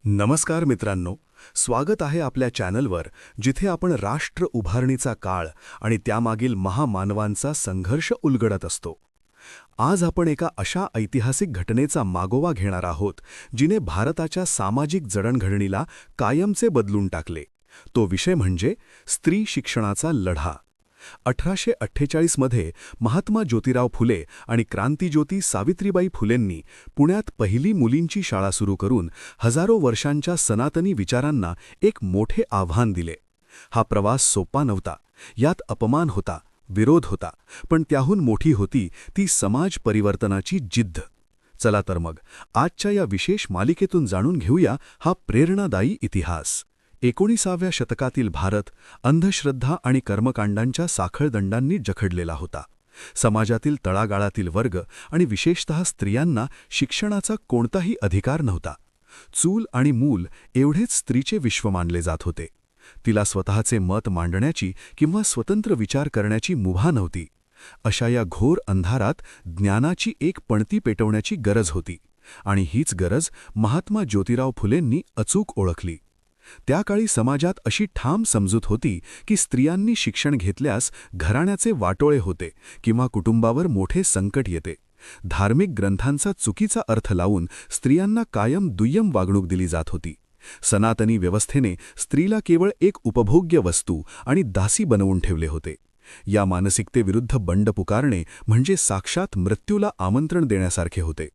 नमस्कार मित्रांनो, स्वागत आहे आपल्या चॅनलवर, जिथे आपण राष्ट्र उभारणीचा काळ आणि त्यामागील महामानवांचा संघर्ष उलगडत असतो. आज आपण एका अशा ऐतिहासिक घटनेचा मागोवा घेणार आहोत, जिने भारताच्या सामाजिक जडणघडणीला कायमचे बदलून टाकले. तो विषय म्हणजे स्त्री शिक्षणाचा लढा. 1848 मध्ये महात्मा ज्योतिराव फुले आणि क्रांतिज्योती सावित्रीबाई फुलेंनी पुण्यात पहिली मुलींची शाळा सुरू करून हजारो वर्षांच्या सनातनी विचारांना एक मोठे आव्हान दिले. हा प्रवास सोपा नव्हता. यात अपमान होता, विरोध होता, पण त्याहून मोठी होती ती समाज परिवर्तनाची जिद्द. चला तर मग आजच्या या विशेष मालिकेतून जाणून घेऊया हा प्रेरणादायी इतिहास. 19व्या शतकातील भारत अंधश्रद्धा आणि कर्मकांडांच्या साखळदंडांनी जखडलेला होता. समाजातील तळागाळातील वर्ग आणि विशेषतः स्त्रियांना शिक्षणाचा कोणताही अधिकार नव्हता. चूल आणि मूल एवढेच स्त्रीचे विश्व मानले जात होते. तिला स्वतःचे मत मांडण्याची किंवा स्वतंत्र विचार करण्याची मुभा नव्हती. अशा या घोर अंधारात ज्ञानाची एक पणती पेटवण्याची गरज होती, आणि हीच गरज महात्मा ज्योतिराव फुलेंनी अचूक ओळखली. त्या काळी समाजात अशी ठाम समजूत होती की स्त्रियांनी शिक्षण घेतल्यास घराण्याचे वाटोळे होते किंवा कुटुंबावर मोठे संकट येते. धार्मिक ग्रंथांचा चुकीचा अर्थ लावून स्त्रियांना कायम दुय्यम वागणूक दिली जात होती. सनातनी व्यवस्थेने स्त्रीला केवळ एक उपभोग्य वस्तू आणि दासी बनवून ठेवले होते. या मानसिकतेविरुद्ध बंड पुकारणे म्हणजे साक्षात मृत्यूला आमंत्रण देण्यासारखे होते.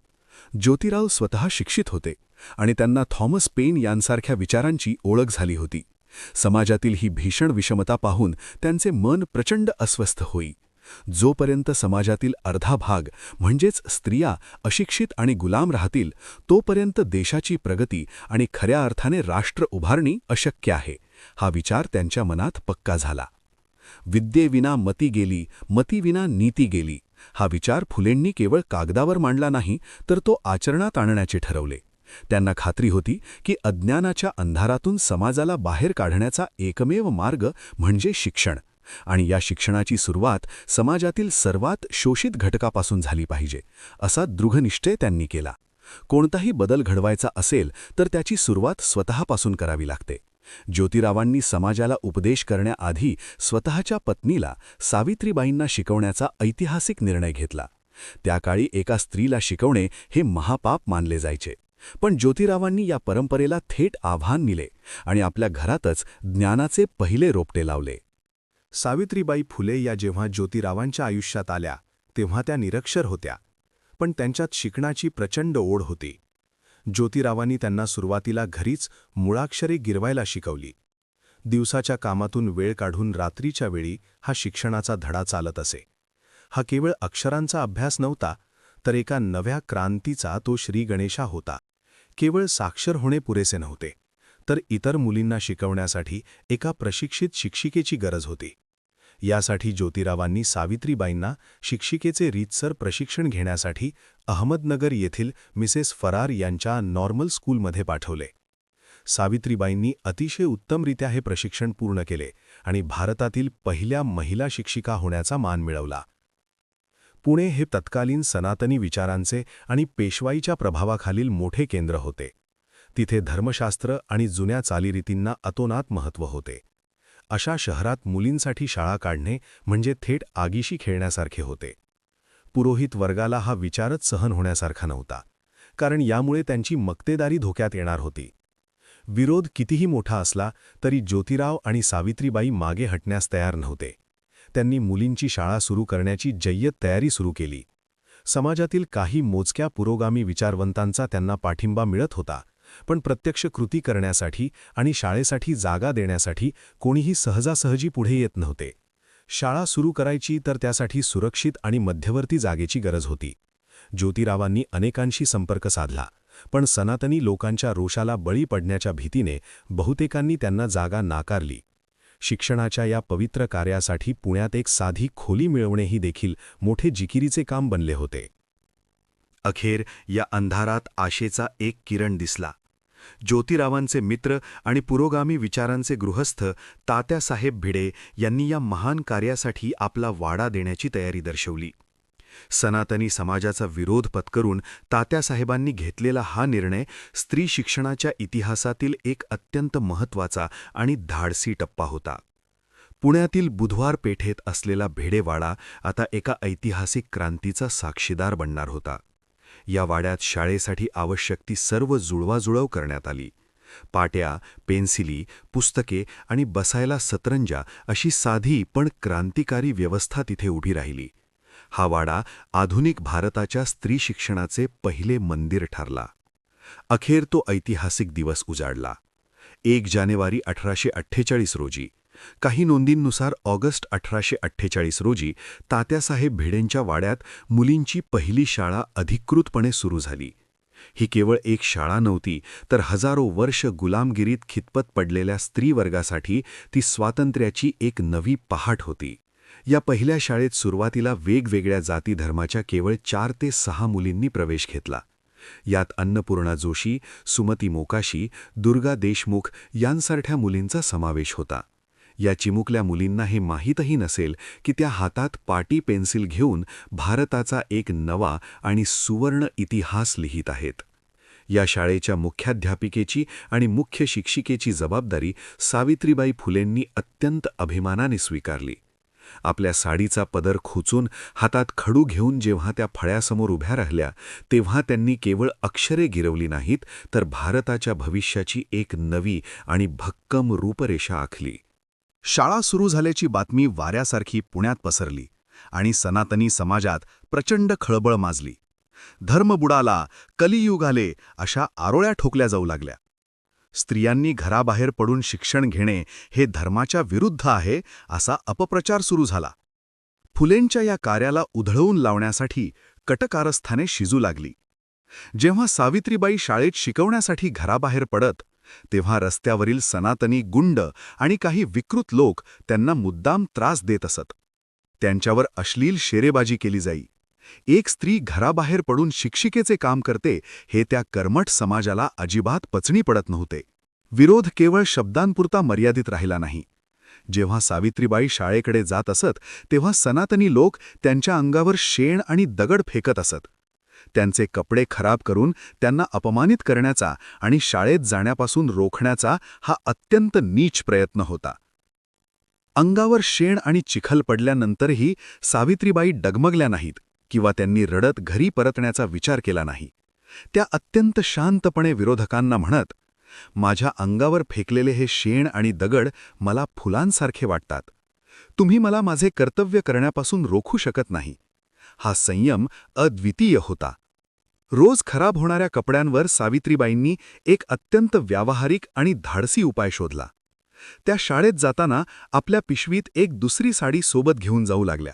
ज्योतिराव स्वतः शिक्षित होते आणि त्यांना थॉमस पेन यांसारख्या विचारांची ओळख झाली होती. समाजातील ही भीषण विषमता पाहून त्यांचे मन प्रचंड अस्वस्थ होई. जोपर्यंत समाजातील अर्धा भाग म्हणजेच स्त्रिया अशिक्षित आणि गुलाम राहतील, तोपर्यंत देशाची प्रगती आणि खऱ्या अर्थाने राष्ट्र उभारणी अशक्य आहे, हा विचार त्यांच्या मनात पक्का झाला. विद्येविना मती गेली, मतीविना नीती गेली, हा विचार फुलेंनी केवळ कागदावर मांडला नाही, तर तो आचरणात आणण्याचे ठरवले. त्यांना खात्री होती की अज्ञानाच्या अंधारातून समाजाला बाहेर काढण्याचा एकमेव मार्ग म्हणजे शिक्षण, आणि या शिक्षणाची सुरुवात समाजातील सर्वात शोषित घटकापासून झाली पाहिजे, असा दृढनिश्चय त्यांनी केला. कोणताही बदल घडवायचा असेल तर त्याची सुरुवात स्वतःपासून करावी लागते. ज्योतिरावांनी समाजाला उपदेश करण्याआधी स्वतःच्या पत्नीला सावित्रीबाईंना शिकवण्याचा ऐतिहासिक निर्णय घेतला. त्या काळी एका स्त्रीला शिकवणे हे महापाप मानले जायचे, पण ज्योतिरावांनी या परंपरेला थेट आव्हान दिले आणि आपल्या घरातच ज्ञानाचे पहिले रोपटे लावले. सावित्रीबाई फुले या जेव्हा ज्योतिरावांच्या आयुष्यात आल्या तेव्हा त्या निरक्षर होत्या, पण त्यांच्यात शिकण्याची प्रचंड ओढ होती. ज्योतिरावांनी त्यांना सुरुवातीला घरीच मुळाक्षरे गिरवायला शिकवली. दिवसाच्या कामातून वेळ काढून रात्रीच्या वेळी हा शिक्षणाचा धडा चालत असे. हा केवळ अक्षरांचा अभ्यास नव्हता, तर एका नव्या क्रांतीचा तो श्रीगणेशा होता. केवळ साक्षर होणे पुरेसे नव्हते, तर इतर मुलींना शिकवण्यासाठी एका प्रशिक्षित शिक्षिकेची गरज होती. यासाठी ज्योतिरावांनी सावित्रीबाईंना शिक्षिकेचे रीतसर प्रशिक्षण घेण्यासाठी अहमदनगर येथील मिसेस फरार यांच्या नॉर्मल स्कूलमध्ये पाठवले. सावित्रीबाईंनी अतिशय उत्तमरित्या हे प्रशिक्षण पूर्ण केले आणि भारतातील पहिल्या महिला शिक्षिका होण्याचा मान मिळवला. पुणे हे तत्कालीन सनातनी विचारांचे आणि पेशवाईच्या प्रभावाखालील मोठे केंद्र होते. तिथे धर्मशास्त्र आणि जुन्या चालीरीतींना अतोनात महत्त्व होते. अशा शहरात मुलींसाठी शाळा काढणे म्हणजे थेट आगीशी खेळण्यासारखे होते. पुरोहित वर्गाला हा विचारच सहन होण्यासारखा नव्हता, कारण यामुळे त्यांची मक्तेदारी धोक्यात येणार होती. विरोध कितीही मोठा असला तरी ज्योतिराव आणि सावित्रीबाई मागे हटण्यास तयार नव्हते. त्यांनी मुलींची शाळा सुरू करण्याची जय्यत तयारी सुरू केली. समाजातील काही मोजक्या पुरोगामी विचारवंतांचा त्यांना पाठिंबा मिळत होता, पण प्रत्यक्ष कृती करण्यासाठी आणि शाळेसाठी जागा देण्यासाठी कोणीही सहजासहजी पुढे येत नव्हते. शाळा सुरू करायची तर त्यासाठी सुरक्षित आणि मध्यवर्ती जागेची गरज होती. ज्योतिरावांनी अनेकांशी संपर्क साधला, पण सनातनी लोकांच्या रोषाला बळी पडण्याच्या भीतीने बहुतेकांनी त्यांना जागा नाकारली. शिक्षणाच्या या पवित्र कार्यासाठी पुण्यात एक साधी खोली मिळवणेही देखील मोठे जिकिरीचे काम बनले होते. अखेर या अंधारात आशेचा एक किरण दिसला. ज्योतिरावांचे मित्र आणि पुरोगामी विचारांचे गृहस्थ तात्यासाहेब भिडे यांनी या महान कार्यासाठी आपला वाडा देण्याची तयारी दर्शवली. सनातनी समाजाचा विरोध पत्करून तात्यासाहेबांनी घेतलेला हा निर्णय स्त्री शिक्षणाच्या इतिहासातील एक अत्यंत महत्त्वाचा आणि धाडसी टप्पा होता. पुण्यातील बुधवार पेठेत असलेला भेडेवाडा आता एका ऐतिहासिक क्रांतीचा साक्षीदार बनणार होता. या वाड्यात शाळेसाठी आवश्यक ती सर्व जुळवाजुळव करण्यात आली. पाट्या, पेन्सिली, पुस्तके आणि बसायला सतरंजा अशी साधी पण क्रांतिकारी व्यवस्था तिथे उभी राहिली. हा वाडा आधुनिक भारताच्या स्त्री शिक्षणाचे पहिले मंदिर ठरला. अखेर तो ऐतिहासिक दिवस उजाडला. 1 जानेवारी 1848 रोजी, काही नोंदींनुसार ऑगस्ट 1848 रोजी तात्यासाहेब भेडेंच्या वाड्यात मुलींची पहिली शाळा अधिकृतपणे सुरू झाली. ही केवळ एक शाळा नव्हती, तर हजारो वर्ष गुलामगिरीत खितपत पडलेल्या स्त्रीवर्गासाठी ती स्वातंत्र्याची एक नवी पहाट होती. या पहिल्या शाळेत सुरुवातीला वेगवेगळ्या जाती धर्माच्या केवळ 4 ते 6 मुलींनी प्रवेश घेतला. यात अन्नपूर्णा जोशी, सुमती मोकाशी, दुर्गा देशमुख यांसारख्या मुलींचा समावेश होता. या चिमुकल्या मुलींना हे माहीतही नसेल की त्या हातात पाटी पेन्सिल घेऊन भारताचा एक नवा आणि सुवर्ण इतिहास लिहित आहेत. या शाळेच्या मुख्याध्यापिकेची आणि मुख्य शिक्षिकेची जबाबदारी सावित्रीबाई फुलेंनी अत्यंत अभिमानाने स्वीकारली. आपल्या साडीचा पदर खोचून हातात खडू घेऊन जेव्हा त्या फळ्यासमोर उभ्या राहिल्या, तेव्हा त्यांनी केवळ अक्षरे गिरवली नाहीत, तर भारताच्या भविष्याची एक नवी आणि भक्कम रूपरेषा आखली. शाळा सुरू झाल्याची बातमी वाऱ्यासारखी पुण्यात पसरली आणि सनातनी समाजात प्रचंड खळबळ माजली. धर्म बुडाला, कलियुग आले अशा आरोळ्या ठोकल्या जाऊ लागल्या. स्त्रियांनी घराबाहेर पडून शिक्षण घेणे हे धर्माच्या विरुद्ध आहे असा अपप्रचार सुरू झाला. फुलेंच्या या कार्याला उधळवून लावण्यासाठी कटकारस्थाने शिजू लागली. जेव्हा सावित्रीबाई शाळेत शिकवण्यासाठी घराबाहेर पडत, तेव्हा रस्त्यावरील सनातनी गुंड आणि काही विकृत लोक त्यांना मुद्दाम त्रास देत असत. त्यांच्यावर अश्लील शेरेबाजी केली जाई. एक स्त्री घराबाहेर पडून शिक्षिकेचे काम करते हे त्या कर्मठ समाजाला अजिबात पचनी पडत नव्हते. विरोध केवळ शब्दांपुरता मर्यादित राहिला नाही. जेव्हा सावित्रीबाई शाळेकडे जात असत, तेव्हा सनातनी लोक त्यांच्या अंगावर शेण आणि दगड फेकत असत. त्यांचे कपडे खराब करून त्यांना अपमानित करण्याचा आणि शाळेत जाण्यापासून रोखण्याचा हा अत्यंत नीच प्रयत्न होता. अंगावर शेण आणि चिखल पडल्यानंतरही सावित्रीबाई डगमगल्या नाहीत किंवा त्यांनी रडत घरी परतण्याचा विचार केला नाही. त्या अत्यंत शांतपणे विरोधकांना म्हणत, "माझ्या अंगावर फेकलेले हे शेण आणि दगड मला फुलांसारखे वाटतात. तुम्ही मला माझे कर्तव्य करण्यापासून रोखू शकत नाही." हा संयम अद्वितीय होता. रोज खराब होणाऱ्या कपड्यांवर सावित्रीबाईंनी एक अत्यंत व्यावहारिक आणि धाडसी उपाय शोधला. त्या शाळेत जाताना आपल्या पिशवीत एक दुसरी साडी सोबत घेऊन जाऊ लागल्या.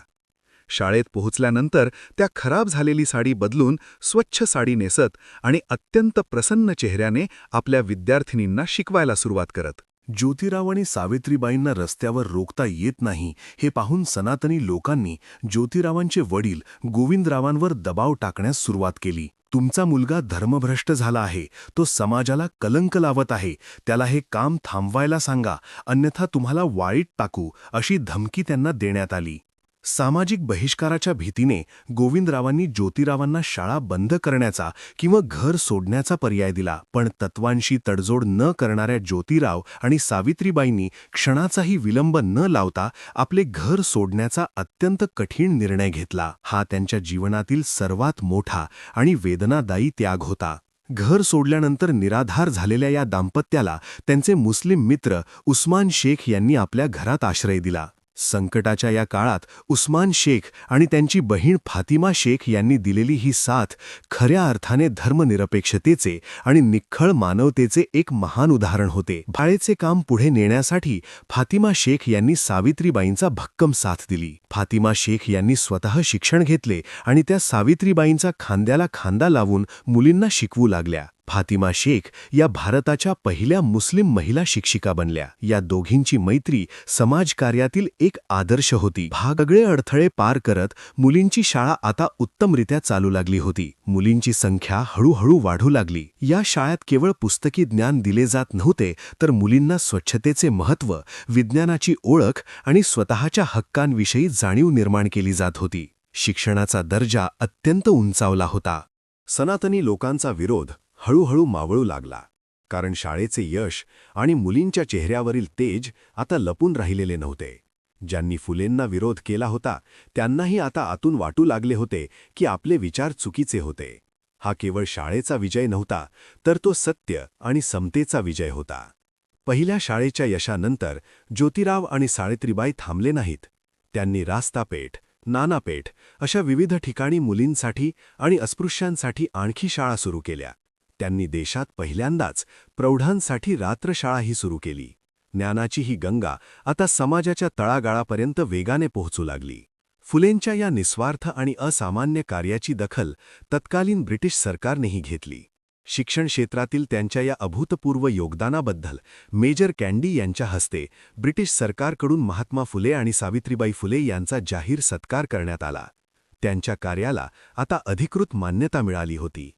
शाळेत पोहोचल्यानंतर त्या खराब झालेली साडी बदलून स्वच्छ साडी नेसत आणि अत्यंत प्रसन्न चेहऱ्याने आपल्या विद्यार्थिनींना शिकवायला सुरुवात करत. ज्योतिराव आणि सावित्रीबाईंना रस्त्यावर रोखता येत नाही हे पाहून सनातनी लोकांनी ज्योतिरावांचे वडील गोविंदरावांवर दबाव टाकण्यास सुरुवात केली. "तुमचा मुलगा धर्मभ्रष्ट झाला आहे, तो समाजाला कलंक लावत आहे, त्याला हे काम थांबवायला सांगा, अन्यथा तुम्हाला वाळीत टाकू," अशी धमकी त्यांना देण्यात आली. सामाजिक बहिष्काराच्या भीतीने गोविंदरावांनी ज्योतिरावांना शाळा बंद करण्याचा किंवा घर सोडण्याचा पर्याय दिला. पण तत्वांशी तडजोड न करणाऱ्या ज्योतिराव आणि सावित्रीबाईंनी क्षणाचाही विलंब न लावता आपले घर सोडण्याचा अत्यंत कठीण निर्णय घेतला. हा त्यांच्या जीवनातील सर्वात मोठा आणि वेदनादायी त्याग होता. घर सोडल्यानंतर निराधार झालेल्या या दाम्पत्याला त्यांचे मुस्लिम मित्र उस्मान शेख यांनी आपल्या घरात आश्रय दिला. संकटाच्या या काळात उस्मान शेख आणि त्यांची बहीण फातिमा शेख यांनी दिलेली ही साथ खऱ्या अर्थाने धर्मनिरपेक्षतेचे आणि निख्खळ मानवतेचे एक महान उदाहरण होते. शाळेचे काम पुढे नेण्यासाठी फातिमा शेख यांनी सावित्रीबाईंचा भक्कम साथ दिली. फातिमा शेख यांनी स्वतः शिक्षण घेतले आणि त्या सावित्रीबाईंचा खांद्याला खांदा लावून मुलींना शिकवू लागल्या. फातिमा शेख या भारताच्या पहिल्या मुस्लिम महिला शिक्षिका बनल्या. या दोघींची मैत्री समाजकार्यातील एक आदर्श होती. सगळे अडथळे पार करत मुलींची शाळा आता उत्तमरित्या चालू लागली होती. मुलींची संख्या हळूहळू वाढू लागली. या शाळेत केवळ पुस्तकी ज्ञान दिले जात नव्हते, तर मुलींना स्वच्छतेचे महत्त्व, विज्ञानाची ओळख आणि स्वतःच्या हक्कांविषयी जाणीव निर्माण केली जात होती. शिक्षणाचा दर्जा अत्यंत उंचावला होता. सनातनी लोकांचा विरोध हळूहळू मावळू लागला, कारण शाळेचे यश आणि मुलींच्या चेहऱ्यावरील तेज आता लपून राहिलेले नव्हते. ज्यांनी फुलेंना विरोध केला होता त्यांनाही आता आतून वाटू लागले होते की आपले विचार चुकीचे होते. हा केवळ शाळेचा विजय नव्हता, तर तो सत्य आणि समतेचा विजय होता. पहिल्या शाळेच्या यशानंतर ज्योतिराव आणि सावित्रीबाई थांबले नाहीत. त्यांनी रास्तापेठ, नानापेठ अशा विविध ठिकाणी मुलींसाठी आणि अस्पृश्यांसाठी आणखी शाळा सुरू केल्या. त्यांनी देशात पहिल्यांदाच प्रौढांसाठी रात्रशाळाही सुरू केली. ज्ञानाची ही गंगा आता समाजाच्या तळागाळापर्यंत वेगाने पोहोचू लागली. फुलेंच्या या निस्वार्थ आणि असामान्य कार्याची दखल तत्कालीन ब्रिटिश सरकारनेही घेतली. शिक्षण क्षेत्रातील त्यांच्या या अभूतपूर्व योगदानाबद्दल मेजर कँडी यांच्या हस्ते ब्रिटिश सरकारकडून महात्मा फुले आणि सावित्रीबाई फुले यांचा जाहीर सत्कार करण्यात आला. त्यांच्या कार्याला आता अधिकृत मान्यता मिळाली होती.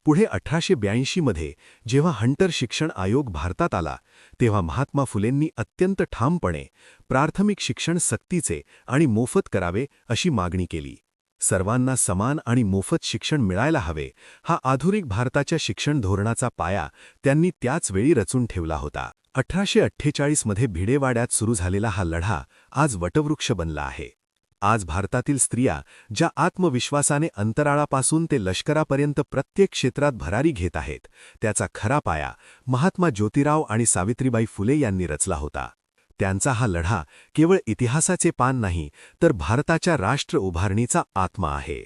पुढे 1882 मध्ये जेव्हा हंटर शिक्षण आयोग भारतात आला, तेव्हा महात्मा फुलेंनी अत्यंत ठामपणे प्राथमिक शिक्षण सक्तीचे आणि मोफत करावे अशी मागणी केली. सर्वांना समान आणि मोफत शिक्षण मिळायला हवे, हा आधुनिक भारताच्या शिक्षण धोरणाचा पाया त्यांनी त्याच वेळी रचून ठेवला होता. 1848 मध्ये भिडेवाड्यात सुरू झालेला हा लढा आज वटवृक्ष बनला आहे. आज भारतातील स्त्रिया ज्या आत्मविश्वासाने अंतराळापासून ते लष्करापर्यंत प्रत्येक क्षेत्रात भरारी घेत आहेत, त्याचा खरा पाया महात्मा ज्योतिराव आणि सावित्रीबाई फुले यांनी रचला होता. त्यांचा हा लढा केवळ इतिहासाचे पान नाही, तर भारताच्या राष्ट्र उभारणीचा आत्मा आहे.